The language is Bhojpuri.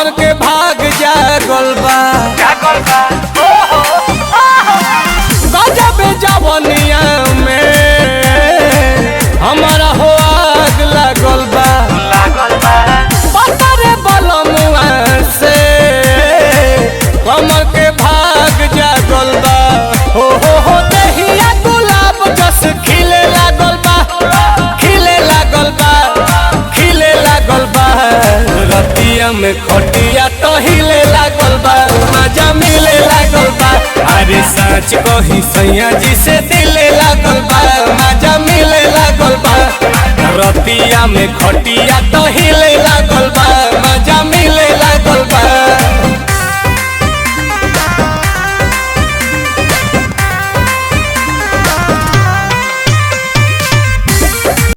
कमर के भाग जागल बा गजब जवनिया में हमारा हो आग लागल बा पतरे बलमुआ से कमर के भाग जागल बा हो दहिया गुलाब जस खिले लागल बा खिले लागल बा खिले लागल बा रतिया में खटिया तो हिले लागल बा मजा मिले लागल बा अरे सच कही सैया जी से दिले लागल बा मजा मिले लागल बा रतिया में खटिया तो